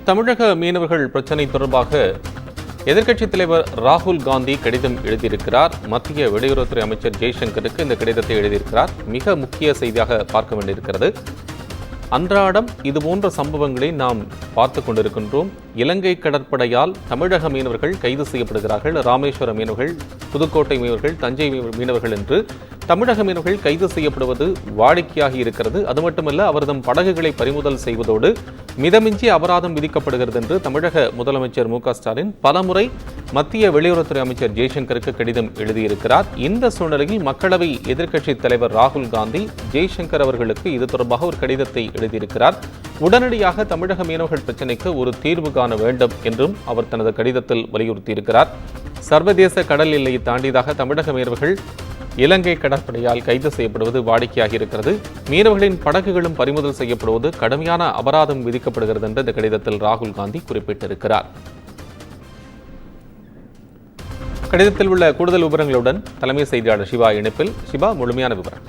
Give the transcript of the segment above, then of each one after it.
தமிழக மீனவர்கள் பிரச்சினை தொடர்பாக எதிர்க்கட்சித் தலைவர் ராகுல் காந்தி கடிதம் எழுதியிருக்கிறார். மத்திய வெளியுறவுத்துறை அமைச்சர் ஜெய்சங்கருக்கு இந்த கடிதத்தை எழுதியிருக்கிறார். மிக முக்கிய செய்தியாக பார்க்க வேண்டியிருக்கிறது. அன்றாடம் இதுபோன்ற சம்பவங்களை நாம் பார்த்து கொண்டிருக்கின்றோம். இலங்கை கடற்படையால் தமிழக மீனவர்கள் கைது செய்யப்படுகிறார்கள். ராமேஸ்வரம் மீனவர்கள், புதுக்கோட்டை மீனவர்கள், தஞ்சை மீனவர்கள் என்று தமிழக மீனவர்கள் கைது செய்யப்படுவது வாடிக்கையாகி இருக்கிறது. அது மட்டுமல்ல, அவர்தம் படகுகளை பறிமுதல் செய்வதோடு மிதமிஞ்சி அபராதம் விதிக்கப்படுகிறது என்று தமிழக முதலமைச்சர் மு.க.ஸ்டாலின் பலமுறை மத்திய வெளியுறவுத்துறை அமைச்சர் ஜெய்சங்கருக்கு கடிதம் எழுதியிருக்கிறார். இந்த சூழ்நிலையில் மக்களவை எதிர்க்கட்சித் தலைவர் ராகுல் காந்தி ஜெய்சங்கர் அவர்களுக்கு இது தொடர்பாக ஒரு கடிதத்தை எழுதியிருக்கிறார். உடனடியாக தமிழக மீனவர்கள் பிரச்சினைக்கு ஒரு தீர்வு காண வேண்டும் என்றும் அவர் தனது கடிதத்தில் வலியுறுத்தியிருக்கிறார். சர்வதேச கடல் எல்லையை தாண்டியதாக தமிழக மீனவர்கள் இலங்கை கடற்படையால் கைது செய்யப்படுவது வாடிக்கையாகி இருக்கிறது. மீனவர்களின் படகுகளும் பறிமுதல் செய்யப்படுவது கடுமையான அபராதம் விதிக்கப்படுகிறது என்று இந்த கடிதத்தில் ராகுல் காந்தி குறிப்பிட்டிருக்கிறார். கடிதத்தில் உள்ள கூடுதல் விவரங்களுடன் தலைமை செய்தியாளர் சிவா இணைப்பில். சிவா, முழுமையான விவரம்.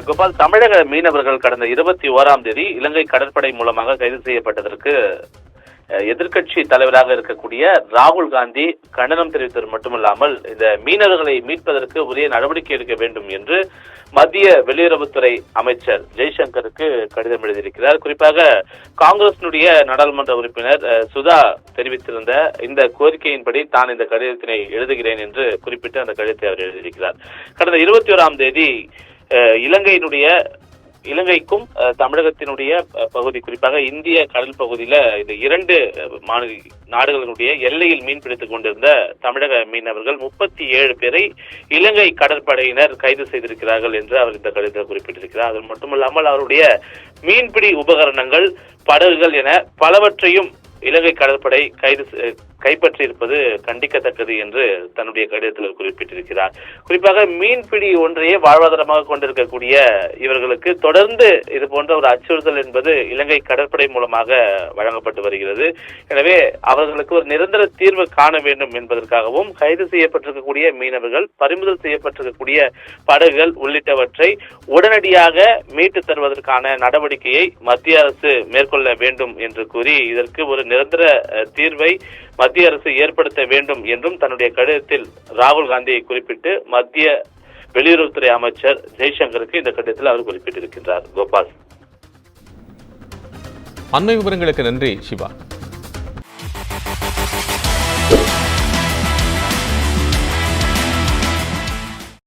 கோபால், தமிழக மீனவர்கள் கடந்த 21ஆம் தேதி இலங்கை கடற்படை மூலமாக கைது செய்யப்பட்டதற்கு எதிர்க்கட்சி தலைவராக இருக்கக்கூடிய ராகுல் காந்தி கண்டனம் தெரிவித்தது மட்டுமல்லாமல் இந்த மீனவர்களை மீட்பதற்கு உரிய நடவடிக்கை எடுக்க வேண்டும் என்று மத்திய வெளியுறவுத்துறை அமைச்சர் ஜெய்சங்கருக்கு கடிதம் எழுதியிருக்கிறார். குறிப்பாக காங்கிரசினுடைய நாடாளுமன்ற உறுப்பினர் சுதா தெரிவித்திருந்த இந்த கோரிக்கையின்படி தான் இந்த கடிதத்தினை எழுதுகிறேன் என்று குறிப்பிட்டு அந்த கடிதத்தை அவர் எழுதியிருக்கிறார். கடந்த 21ஆம் தேதி இலங்கைக்கும் தமிழகத்தினுடைய பகுதி, குறிப்பாக இந்திய கடல் பகுதியில இந்த இரண்டு நாடுகளினுடைய எல்லையில் மீன் பிடித்துக் கொண்டிருந்த தமிழக மீனவர்கள் 37 பேரை இலங்கை கடற்படையினர் கைது செய்திருக்கிறார்கள் என்று அவர் இந்த கடிதத்தில் குறிப்பிட்டிருக்கிறார். அது மட்டுமல்லாமல் அவருடைய மீன்பிடி உபகரணங்கள், படகுகள் என பலவற்றையும் இலங்கை கடற்படை கைப்பற்றியிருப்பது கண்டிக்கத்தக்கது என்று தன்னுடைய கடிதத்தில் குறிப்பிட்டிருக்கிறார். குறிப்பாக மீன்பிடி ஒன்றையே வாழ்வாதாரமாக கொண்டிருக்கக்கூடிய இவர்களுக்கு தொடர்ந்து இது போன்ற ஒரு அச்சுறுத்தல் என்பது இலங்கை கடற்படை மூலமாக வழங்கப்பட்டு வருகிறது. எனவே அவர்களுக்கு ஒரு நிரந்தர தீர்வு காண வேண்டும் என்பதற்காகவும் கைது செய்யப்பட்டிருக்கக்கூடிய மீனவர்கள், பறிமுதல் செய்யப்பட்டிருக்கக்கூடிய படகுகள் உள்ளிட்டவற்றை உடனடியாக மீட்டு தருவதற்கான நடவடிக்கையை மத்திய அரசு மேற்கொள்ள வேண்டும் என்று கூறி இதற்கு ஒரு நிரந்தர தீர்வை மத்திய அரசு ஏற்படுத்த வேண்டும் என்றும் தன்னுடைய கடிதத்தில் ராகுல் காந்தியை குறிப்பிட்டு மத்திய வெளியுறவுத்துறை அமைச்சர் ஜெய்சங்கருக்கு இந்த கடிதத்தில் அவர் குறிப்பிட்டிருக்கின்றார். கோபால், அண்மை விவரங்களுக்கு நன்றி சிவா.